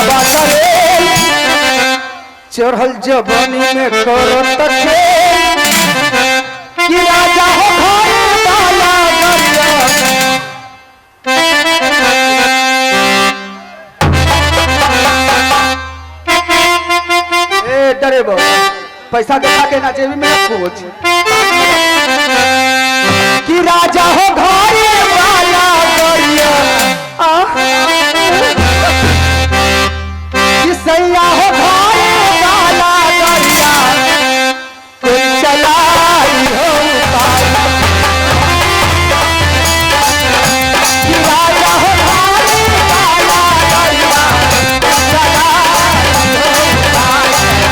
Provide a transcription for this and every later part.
बात रे चढ़ल जवानी में करो तके कि राजा हो घर वाला ए डरे बो पैसा देखा के ना जेबी में खोज कि राजा हो घर वाला गरिया कि सैया हो घर वाला गरिया कोई चलाई हो पाया कि राजा हो घर वाला गरिया चलाई हो पाया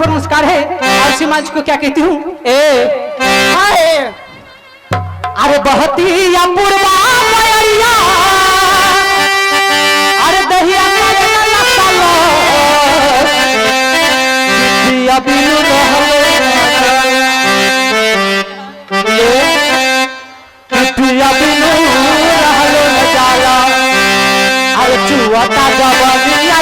नमस्कार है और समाज को क्या कहती हूँ अरे बहुत ही अपूर्वा अरे दहिया अरे चुआता जवानिया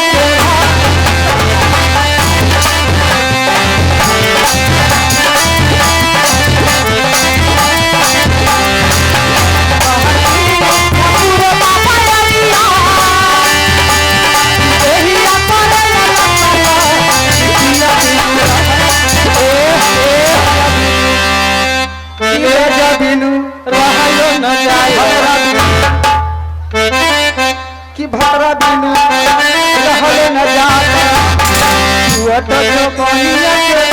कि भरा बिनु रहले न जाता छुअत जो बनिया के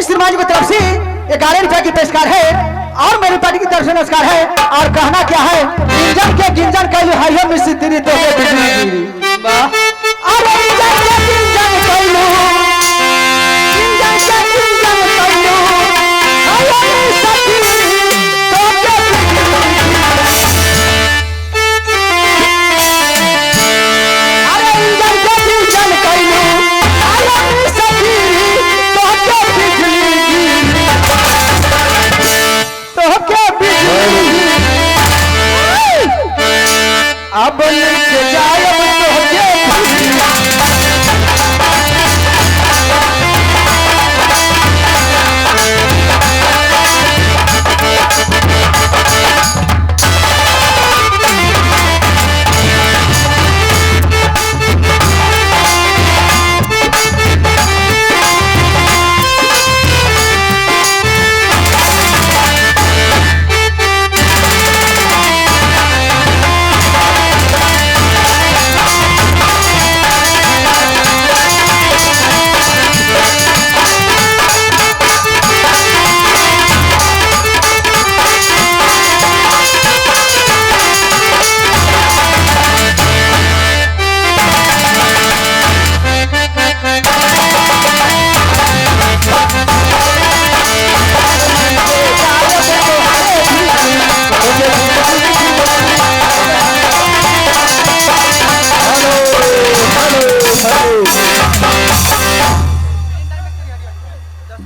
समाज की तरफ से 11 रुपए की पेशकार है और मेरी पार्टी की तरफ से नमस्कार है और कहना क्या है इंजन के गिंजन कैलू हाइयो मिस्त्री तो अरे इंजन के गिंजन कैलू इंजन के गिंजन कैलू हाइयो मिस्त्री तो अरे इंजन के गिंजन कैलू हाइयो मिस्त्री अब लेके जाए तो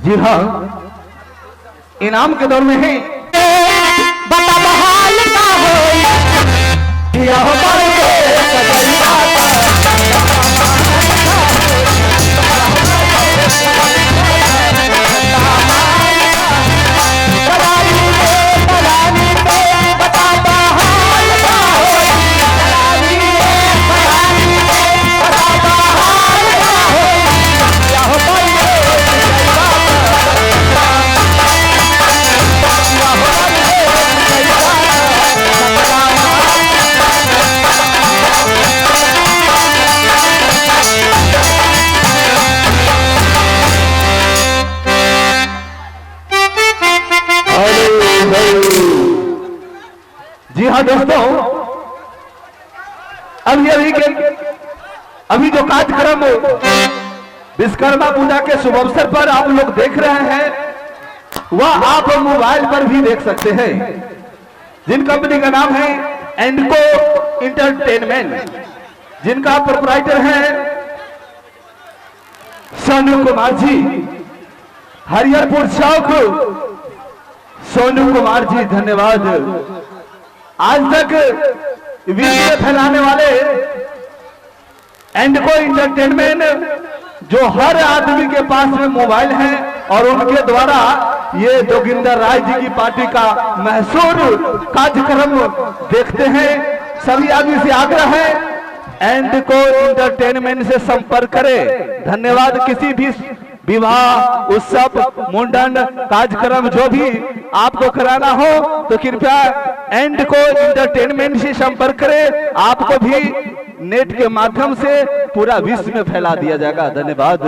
जी हाँ, इनाम के दौर में है। बता बहाल का होई दिया हो पर के सजैया जी हाँ दोस्तों, अभी जो कार्यक्रम विश्वकर्मा पूजा के शुभ अवसर पर आप लोग देख रहे हैं वह आप मोबाइल पर भी देख सकते हैं। जिन कंपनी का नाम है एंडको इंटरटेनमेंट, जिनका प्रोप्राइटर है सोनू कुमार जी, हरिहरपुर चौक। सोनू कुमार जी धन्यवाद। आज तक वीडियो फैलाने वाले एंडको इंटरटेनमेंट, जो हर आदमी के पास में मोबाइल है और उनके द्वारा ये जोगिंदर राय जी की पार्टी का मशहूर कार्यक्रम देखते हैं। सभी आदमी से आग्रह है एंडको इंटरटेनमेंट से संपर्क करें। धन्यवाद। किसी भी विवाह, उत्सव, मुंडन कार्यक्रम जो भी आपको कराना हो तो कृपया एंडको इंटरटेनमेंट से संपर्क करें। आपको भी नेट के माध्यम से पूरा विश्व में फैला दिया जाएगा। धन्यवाद।